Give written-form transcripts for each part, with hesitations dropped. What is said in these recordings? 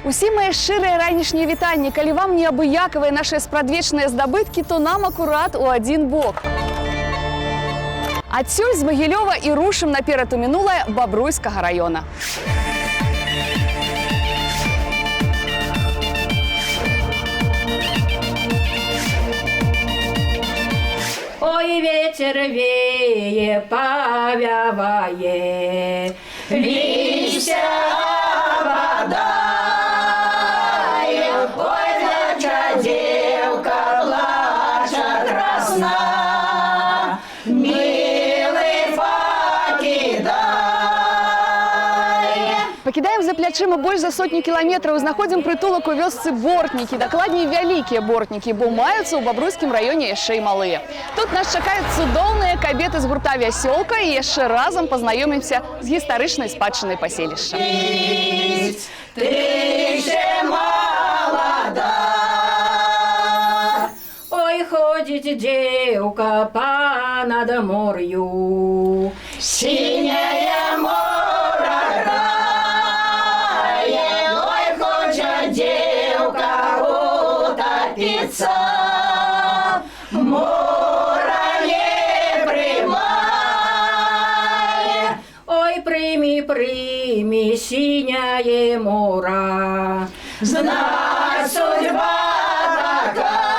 Усім мае шчырыя ранішнія вітанні. Калі вам неабыякавыя нашыя спрадвечныя здабыткі, то нам акурат у адзін бок. Адсюль з Магілёва і рушым наперад у мінулае Бабруйскага раёна. Ой, ветер вее, повявае, листья опадает. Ой, плачет девка, плачет красна, милый покидай. Пакідаем за плячыма больш за сотню кіламетраў, знаходзім прытулак у вёсцы Бортнікі, дакладней вялікія Бортнікі, бо маюцца ў Бабруйскім раёне яшчэ і малыя. Тут нас чакаюць цудоўныя кабеты з гурта «Вясёлка» і яшчэ разам пазнаёмімся з гістарычнай спадчынай паселішча. Ты еще молода, ой, ходит девка по надморью, синяя мора края, ой, хочет девка утопиться, мора не прямая, ой, прими, прими, синяя мора, знать судьба такая,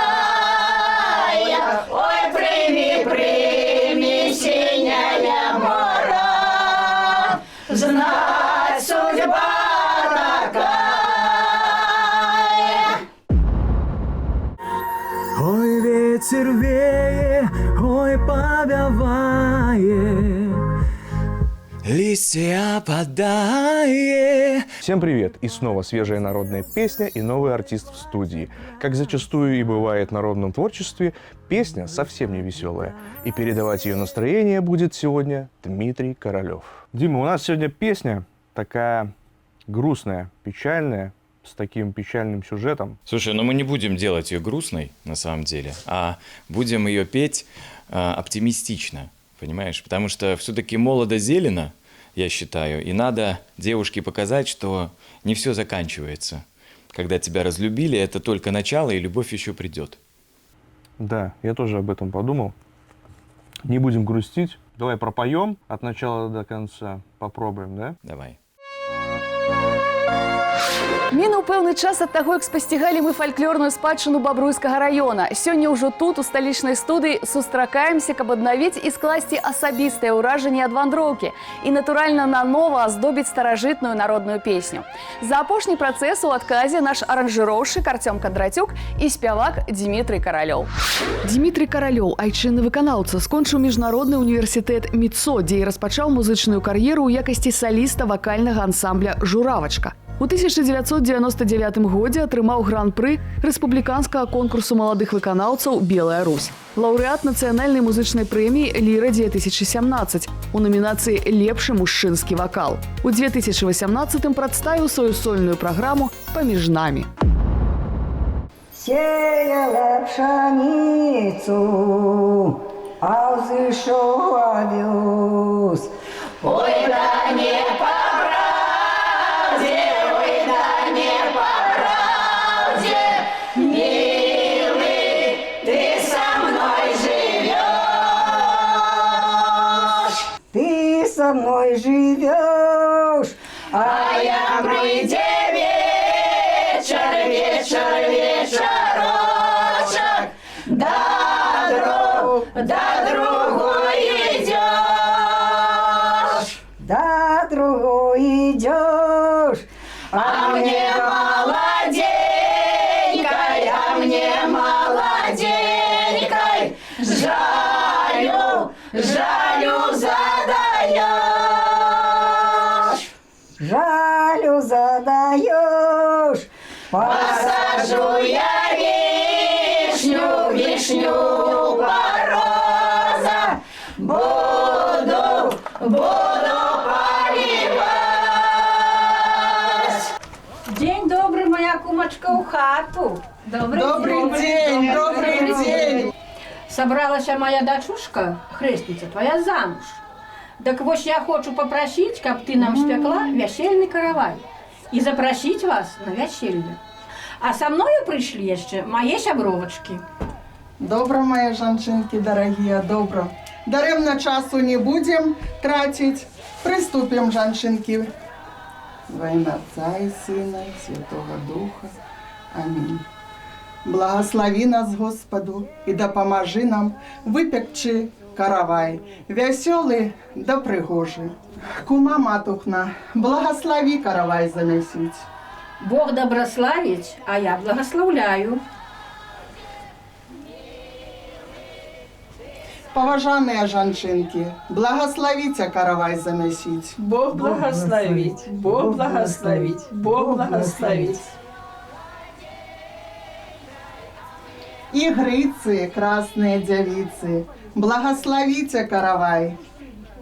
ой, прими, прими, синяя мора, знать судьба такая. Ой, ветер вее, ой, повявае, листья опадает. Всем привет! И снова свежая народная песня и новый артист в студии. Как зачастую и бывает в народном творчестве, песня совсем не веселая. И передавать ее настроение будет сегодня Дмитрий Королёв. Дима, у нас сегодня песня такая грустная, печальная, с таким печальным сюжетом. Слушай, ну мы не будем делать ее грустной, на самом деле, а будем ее петь оптимистично, понимаешь? Потому что все-таки молодо-зелено, я считаю, и надо девушке показать, что не все заканчивается. Когда тебя разлюбили, это только начало, и любовь еще придет. Да, я тоже об этом подумал. Не будем грустить. Давай пропоем от начала до конца. Попробуем, да? Давай. Мінуў пэўны час ад таго, як спасцігалі мы фальклорную спадчыну Бабруйскага раёна. Сёння ўжо тут, у сталічнай студыі, сустракаемся, каб аднавіць і скласці асабістыя ўражанні ад вандроўкі і, натуральна, нанова аздобіць старажытную народную песню. За апошні працэс у адказе наш аранжыроўшчык Артём Кандратюк і спявак Дмітрый Королёв. Дмітрый Королёв, айчынны выканаўца, скончыў міжнародны універсітэт МІЦО, дзе і распачаў музычную кар'еру ў якасці саліста вакальнага ансамбля «Журавачка». У 1999 годзе атрымаў гран-пры рэспубліканскага конкурсу маладых выканаўцаў «Белая Русь». Лаўрэат нацыянальнай музычнай прэміі «Ліра-2017» у номінацыі «Лепшы мужчынскі вакал». У 2018 прадставіў сваю сольную праграму «Паміж намі». Сеяла пшаніцу, а ўзышоў авёс. Ой, да не по правде, ой, да не по правде, милый, ты со мной живешь. Ты со мной живешь, А я прийде вечер, вечер, вечерочек, до другой идешь. до другой идешь. А мне молоденькой, а мне молоденькой, жалю, жалю задаешь. Жалю задаешь, Посажу я вишню, вишню пороза, буду поливать. День добрый, моя кумочка, у хату. Добрый день, добрый день. Собралась моя дочушка, хрестница твоя, замуж. Так вот я хочу попросить, как ты нам спекла весельный каравай. і запрасіць вас на вяселле. А са мною прыйшлі яшчэ мае сябровачкі. Добра, мои жанчынкі, дорогие, добра. Даремно часу не будем тратить. Приступим, жанчынкі. Во имя Отца и Сына, и Святого Духа. Аминь. Благослови нас, Господу, и допоможи нам выпекчи каравай, веселый да пригожий. Кума матухна, благослови каравай заносить. Бог доброславить, а я благословляю. Поважанные жанчынкі, благословите каравай заносить. Бог благословить, Бог благословить, Бог благословить. Игрыцы, красные девицы, благословите каравай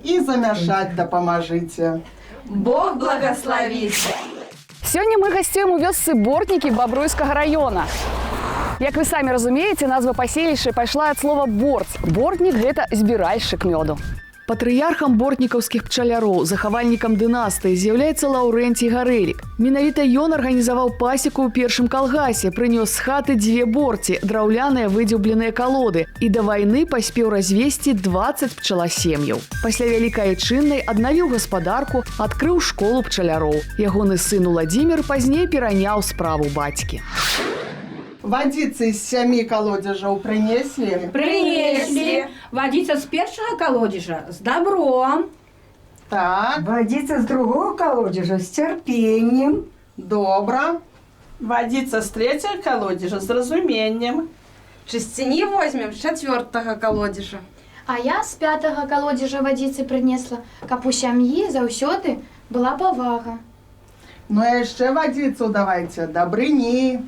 и замешать да поможите. Бог благословит. Сёння мы гасцюем у вёсцы Бортнікі Бабруйскага района. Як вы самі разумееце, назва паселішча пайшла ад слова «борц». Бортнік – гэта збіральшчык мёду. Патрыярхам бортнікаўскіх пчаляроў, захавальнікам дынастыі з'яўляецца Лаўрэнцій Гарэлік. Менавіта ён арганізаваў пасеку ў першым калгасе, прынёс з хаты 2 борці, драўляныя выдзюбленыя калоды і да вайны паспеў развесці 20 пчаласем'яў. Пасля Вялікай Айчыннай аднавіў гаспадарку, адкрыў школу пчаляроў. Ягоны сын Уладзімір пазней пераняў справу бацькі. Водицы з 7 колодежаў принесли? Принесли. Водица з першага колодежа з добром. Так, Водиться с другого колодежа с терпением. добра. Водиться с третьего колодежа с разумением. Чысціні возьмем з 4-го колодежа. А я з 5-го колодежа водицы принесла, каб у сям'і заўсёды была павага. Ну и еще водицу давайте, добрыні.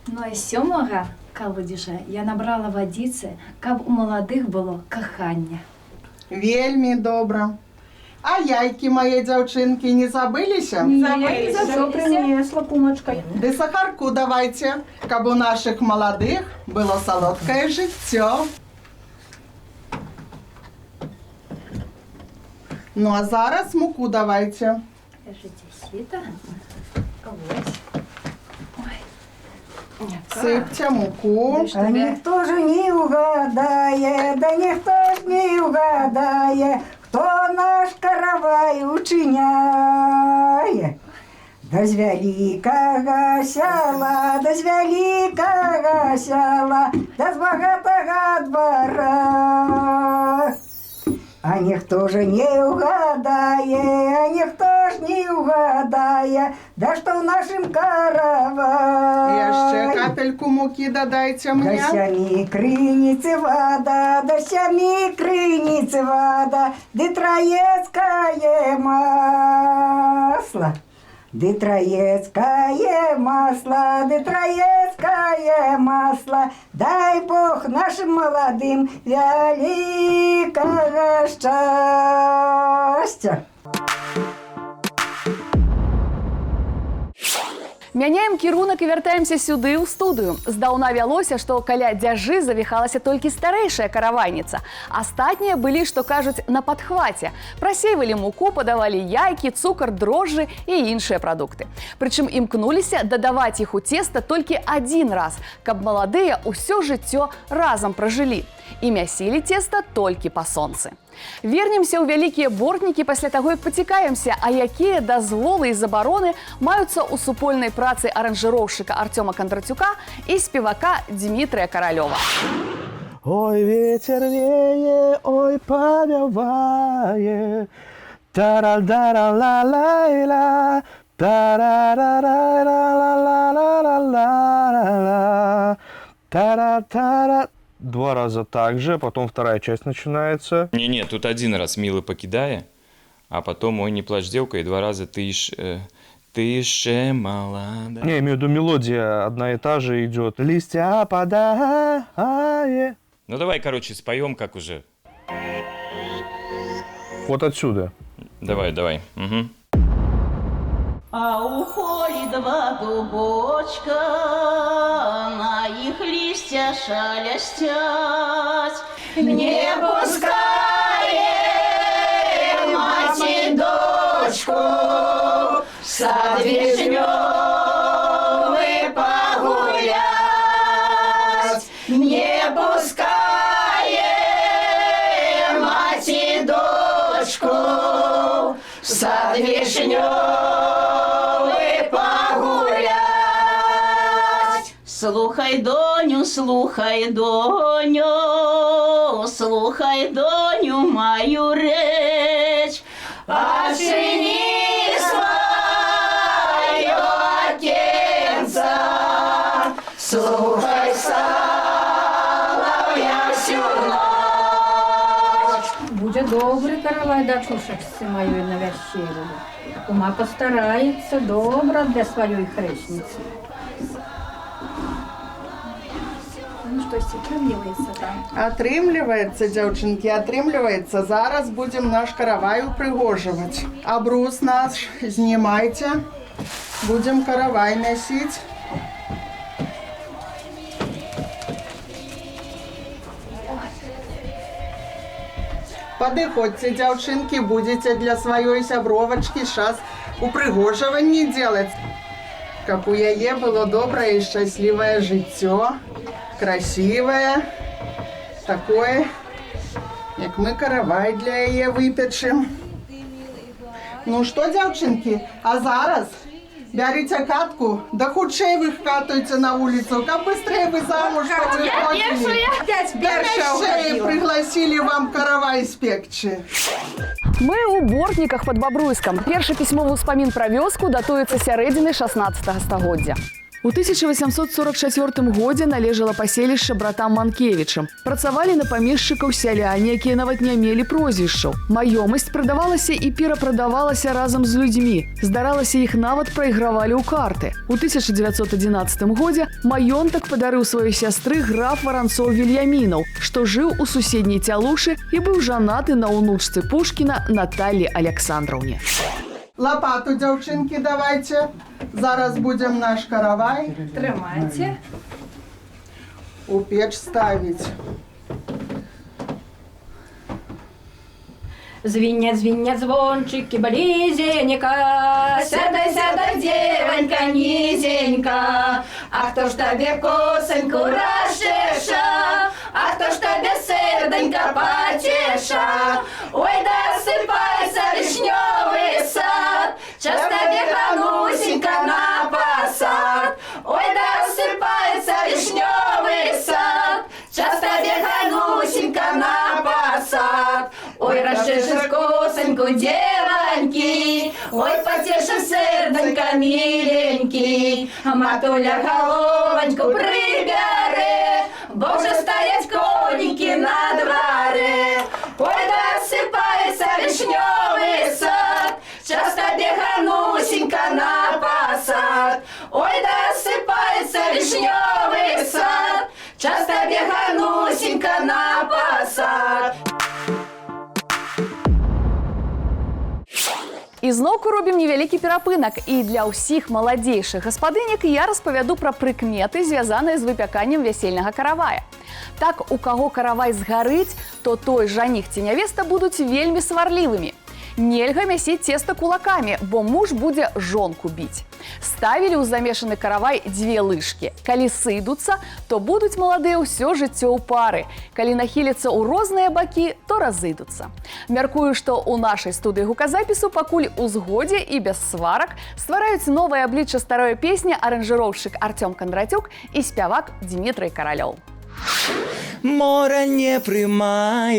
Ну а з 7-го колодежа я набрала водицы, каб у маладых было каханне. Вельми добра. А яйки моей дзяўчынкі не забыліся? Все принесла, кумочка. Ды сахарку давайте, каб у наших молодых было солодкое жыццё. Ну а зараз муку давайте. Скажите, сито? Сыпьте муку. А никто же не угадает, да никто ж не угадает, кто наш каравай учиняет. Да з вялікага сяла, да з вялікага сяла, да з багатага двора. А ніхто же не угадає, а ніхто ж не угадає, да що в нашим каравай. Еще капельку муки додайте мне. Да сямі крыніцы вода, да сямі крыніцы вода, ды траецкае масло. Ды траецкае масло, ды траецкае масло, дай Бог нашим молодым вялікага шчасця. Мяняем кірунак і вяртаемся сюды ў студыю. Здаўна вялося, што каля дзяжы завіхалася толькі старэйшая каравайніца. Астатнія былі, што кажуць, на падхваце. Прасейвалі муку, падавалі яйкі, цукар, дрожжы і іншыя прадукты. Прычым імкнуліся дадаваць іх у цеста толькі адзін раз, каб маладыя ўсё жыццё разам пражылі. І мясілі цеста толькі па сонцы. Вернемся ў вялікія бортнікі пасля таго, як пацікаемся, а якія дазволы і забароны маюцца ў супольнай працы аранжыроўшчыка Артёма Кандрацюка і спевака Дмітрыя Каралёва. Ой, ветер вее, ой, повевае, тара-дара-ла-ла-ла, тара-ра-ра-ра-ла-ла-ла-ла-ла, тара-тара. 2 раза так же, потом вторая часть начинается. Не-не, тут 1 раз мило покидая, а потом ой, не плачь, девка, и 2 раза ты ще молода. Не, имею в виду мелодия одна и та же идет. Листья опадая. Ну давай, короче, споем, как уже. Вот отсюда. Давай. Угу. А у полі 2 дубочка, на їх листя шелестять. Не пускає мать дочку сад вишневый погулять, не пускай мать и дочку в сад вишневый погулять. Слухай, доню, слухай, доню, слухай, доню, мою речь, Очини свое окенце, слухай соловья всю ночь. Будет добрый каравай, дочушечцы моей навящевой. Кума постарается добро для своей хрещницы. Ну что, атрымліваецца там? Атрымліваецца, дзяўчынкі, атрымліваецца. Зараз будем наш каравай упрыгоживать. Абрус наш знімайце. Будем каравай носить. Падыходзьце, дзяўчынкі, будете для сваёй сябровачкі сейчас упрыгоживанне делать. Каб у яе было доброе и счастливое жыццё, красивое, такое, як мы каравай для яе выпечем. Ну что, дзяўчынкі, а зараз бярыце катку, да хутчэй вы катуйце на улицу, каб быстрее вы замуж выходили. Да яшчэ пригласили вам каравай спекчы. Мы ў Бортніках пад Бабруйскам. Першы пісьмовы ўспамін пра вёску датуецца сярэдзіны 16 стагоддзя. У 1844 годзе належала паселішча братам Манкевічам. Працавалі на памешчыкаў сяляне, якія нават не мелі прозвішчаў. Маёмасць прадавалася і перапрадавалася разам з людзьмі. Здаралася, іх нават прайгравалі ў карты. У 1911 годзе маёнтак падарыў сваёй сястры граф Варанцоў Вільямінаў, што жыў у суседняй Цялушы і быў жанаты на ўнучцы Пушкіна Наталлі Александраўне. Лопату, дзяўчынкі, давайте. Зараз будем наш каравай Трымайце. у печь ставить. Звенят, звенят звончики, близенько, сядай, сядай, девонька, низенько. А кто ж тебе косоньку расчеша, а кто ж тебе серденько потеша? Ой, да сыпается вишневый сад, час тебе Ганусенька на посад. Ой, да сыпается вишневый сад, час тебе Ганусенька на посад. Ой, расчешешь косоньку, девоньки, ой, потешишь серденько, миленький. Матуля головоньку прибере, боже, стоять коники на дворе. Ой, да сыпается вишневый сад, час тебе Ганусенька на посад. Ой, да сыпается вишневый сад, час тебе Ганусенька на посад. І зноўку робім невялікі перапынак. І для ўсіх маладзейшых гаспадынек я распавяду пра прыкметы, звязаныя з выпяканнем вясельнага каравая. Так, у каго каравай згарыць, то той жаніх ці нявеста будуць вельмі сварлівымі. Нельга мясіць цеста кулакамі, бо муж будзе жонку біць. Ставілі ў замешаны каравай 2 лыжкі. Калі сыдуцца, то будуць маладыя ўсё жыццё ў пары. Калі нахіляцца ў розныя бакі, то разыдуцца. Мяркую, што ў нашай студыі гуказапісу пакуль у згодзе і без сварак ствараюць новае аблічча старой песні аранжыроўшчык Артём Кондратюк і спявак Дмітрый Каралёў. Мора не прымае,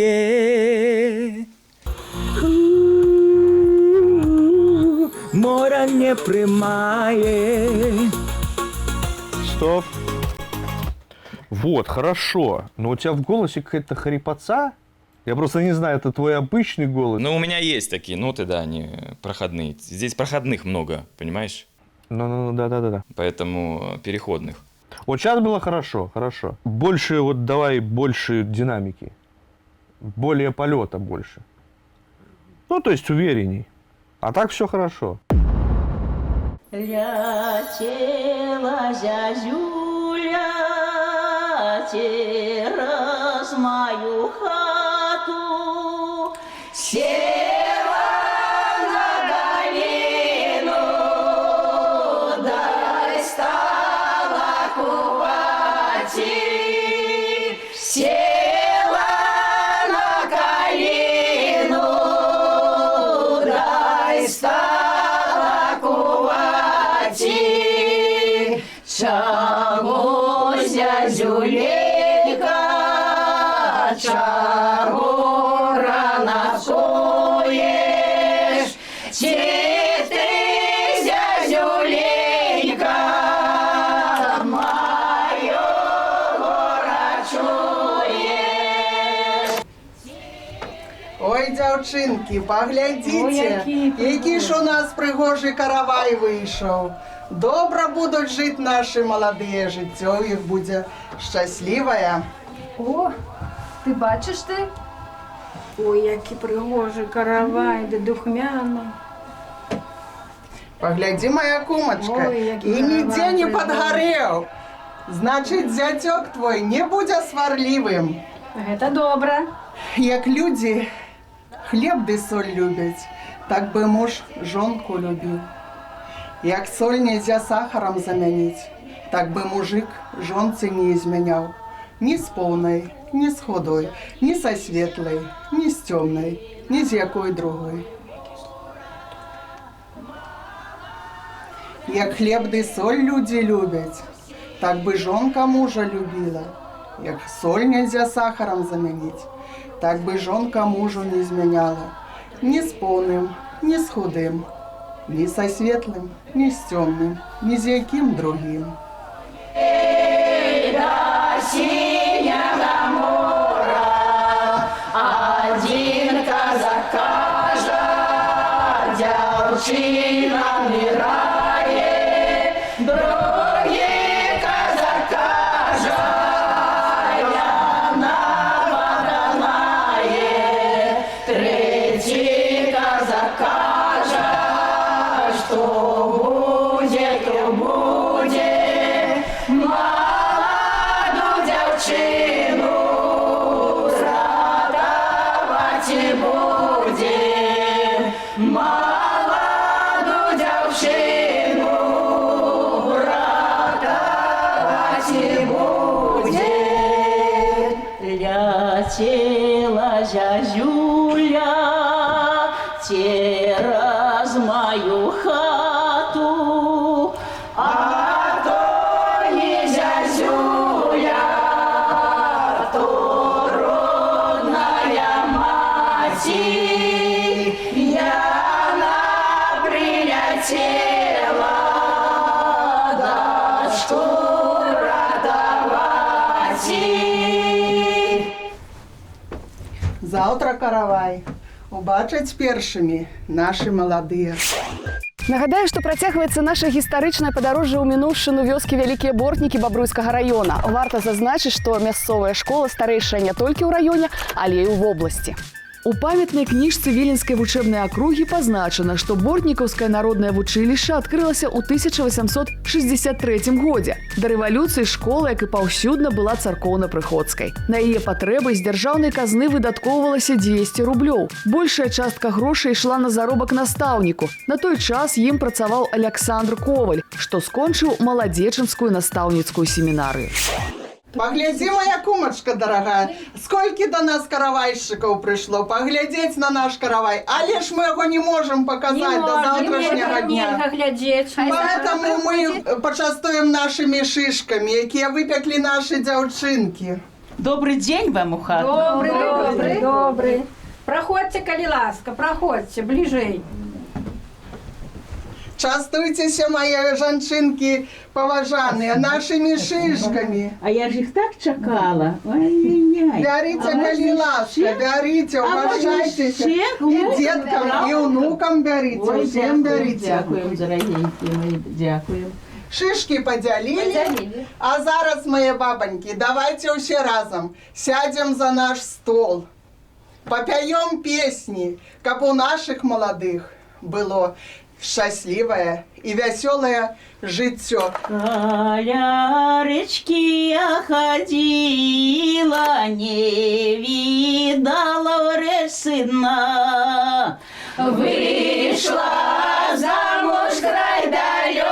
мора не прымае. Стоп. Вот, хорошо. Но у тебя в голосе какая-то хрипотца. Я просто не знаю, это твой обычный голос. Ну, у меня есть такие ноты, да, они проходные. Здесь проходных много, понимаешь? Ну, да. Поэтому переходных. Вот сейчас было хорошо, хорошо. Больше, вот давай, больше динамики. Более полета больше. Ну, то есть уверенней. А так все хорошо. Летела зязюля через мою хату, Села на долину Чаго, зязюлейка, чаго рано коеш? Ці ти, зязюлейка, моего рачуєш? Ой, дзяўчынкі, паглядзіце, які ж у нас прыгожы каравай выйшаў. Добра будуць жыць нашы маладыя, жыццё іх будзе шчаслівае. О, ты бачыш ты? Ой, які прыгожы каравай, ды духмяны. Паглядзі, моя кумачка, Ой, які і нідзе не каравай падгарэў. Значыць, зяцёк твой не будзе сварлівым. Гэта добра. Як людзі хлеб ды соль любяць, так бы муж жонку любіў. Як соль нельзя сахаром замяніць, так бы мужик жонцы не изменял. Ни с полной, ни с худой, ни со светлой, ни с темной, ни с якой другой. Як хлеб ды соль люди любят, так бы жонка мужа любила. Як соль нельзя сахаром заменить, так бы жонка мужу не изменяла. Ни с полным, ни с худым, ни со светлым, ни с темным, ни с яким другим. Синего мора один казак кажа, дзяўчына мірае, другі казак кажа, яна ваганае, трэці казак кажа, што будзе, то будзе, дзяўчыну ратаваць і будзе, маладу дзяўчыну ратаваць і будзе. Ляцела зязюля цераз маю хату, а то не зязюля, яна прилетела дачку ратаваць. Завтра каравай убачаць першымі нашы маладыя. Нагадаю, што працягваецца наша гістарычнае падарожжа ў мінуўшчыну вёскі Вялікія Бортнікі Бабруйскага раёна. Варта зазначыць, што мясцовая школа старэйшая не толькі ў раёне, але і ў вобласці. У памятнай кніжцы Віленскай вучэбнай акругі пазначана, што Бортнікаўскае народнае вучылішча адкрылася ў 1863 годзе. Да рэвалюцыі школа, як і паўсюдна, была царкоўна-прыходскай. На яе патрэбы з дзяржаўнай казны выдаткоўвалася 200 рублёў. Большая частка грошай ішла на заробак настаўніку. На той час ім працаваў Аляксандр Коваль, што скончыў маладзечанскую настаўніцкую семінарыю. Паглядзі, моя кумачка дарагая, сколькі до нас каравайшчыкаў прыйшло паглядзець на наш каравай, але ж мы яго не можам паказаць до заўтрашняга дня. Поэтому мы пачастуем нашымі шышкамі, якія выпеклі нашы дзяўчынкі. Добрый день вам у хату. Добрый. Проходьте, калі ласка, проходьте, бліжэй. Частуйцеся, мои жанчынкі паважаныя, нашымі шышкамі. А я ж іх так чакала. Ай-яй-яй. Бярыце, калі ласка, бярыце, уважайтеся. І деткам, і ўнукам бярыце, усім бярыце. Дякуем, дарагенькія мои, дякуем. Шишки подялили, а зараз, мои бабоньки, давайте все разом сядем за наш стол, попоем песни, как у наших молодых было счастливое и веселое житье. Каля речки я ходила, не видала сына, вышла замуж край далекий,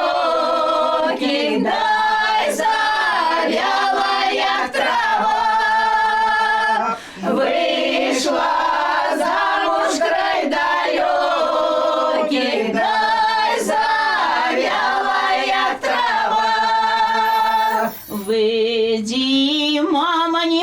дай завяла як трава. Вышла замуж край далекий, дай завяла як трава.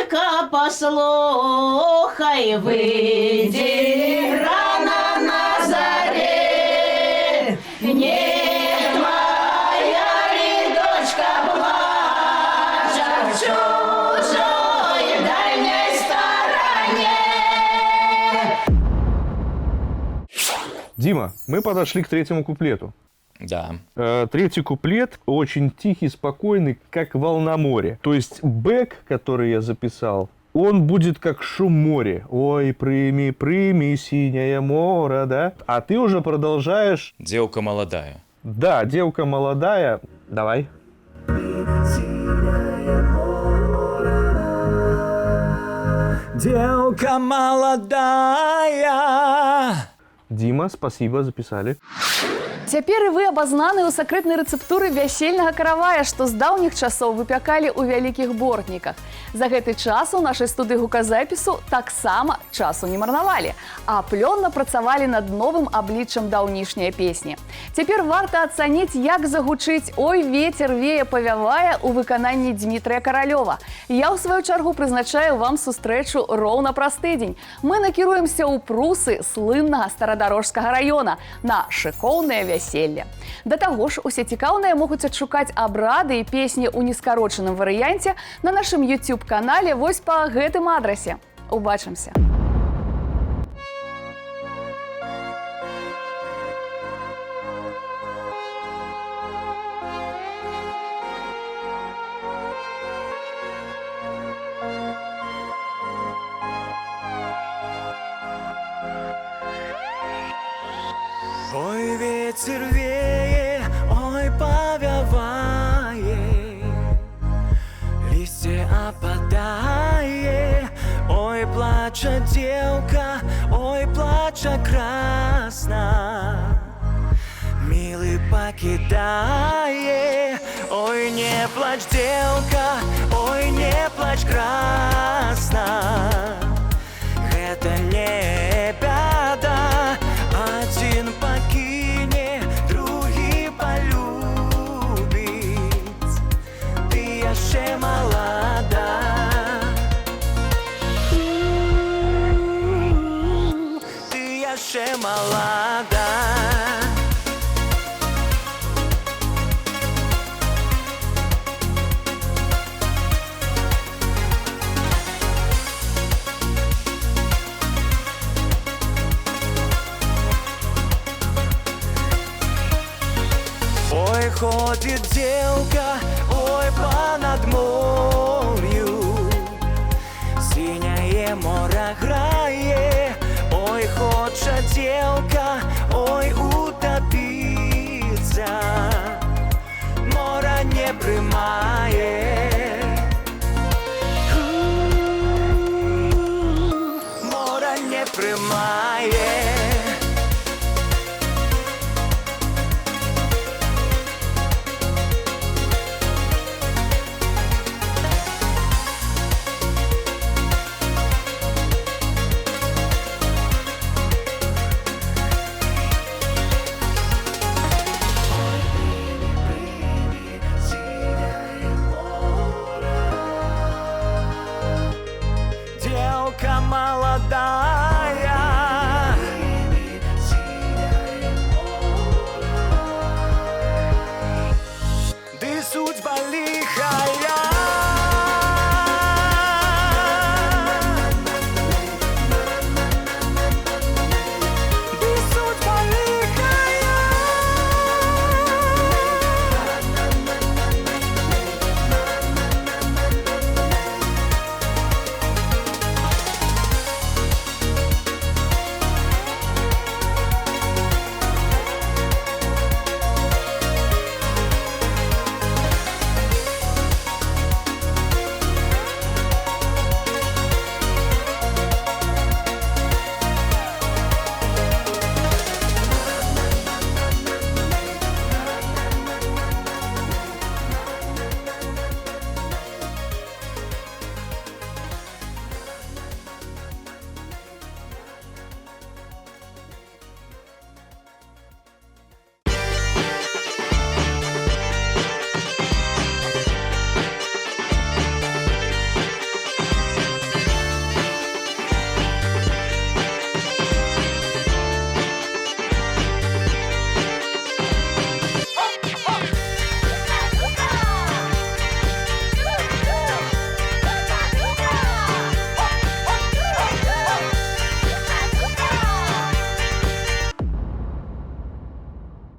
Сонечка, послухай, выйди рано на заре. Не твоя ли дочка плачет в чужой дальней стороне? Дима, мы подошли к третьему куплету. Да. Третий куплет очень тихий, спокойный, как волна моря. То есть бэк, который я записал, он будет как шум моря. Ой, прими, прими, синее море, да? А ты уже продолжаешь... Девка молодая. Да, девка молодая. Давай. Девка молодая. Дима, спасибо, записали. Цяпер і вы абазнаны ў сакрэтнай рэцэптуры вясельнага каравая, што з даўніх часоў выпякалі ў вялікіх бортніках. За гэты час у нашай студыі гуказапісу таксама часу не марнавалі, а плённа працавалі над новым абліччам даўнішняй песні. Цяпер варта ацаніць, як загучыць «Ой, ветер вее павявае» у выкананні Дмітрыя Каралёва. Я, ў сваю чаргу, прызначаю вам сустрэчу роўна праз тыдзень. Мы накіруемся ў Прусы слыннага старадарожскага раёна на шыкоўнае вяселле. Да таго ж, усе цікаўныя могуць адшукаць абрады і песні ў нескарочаным варыянце на нашым YouTube-канале вось па гэтым адрасе. Убачымся! Ой, ветер веет, ой, повевает, листья опадает, ой, плачет девка, ой, плачет красно, милый покидает, ой, не плачь, девка, ой, не плачь красно, это не беда. Один покине, другий полюбить. Ты еще молода. Ты еще молода. Ой, ходит девка, ой, по надморью, синее море грає, ой, хочет девка,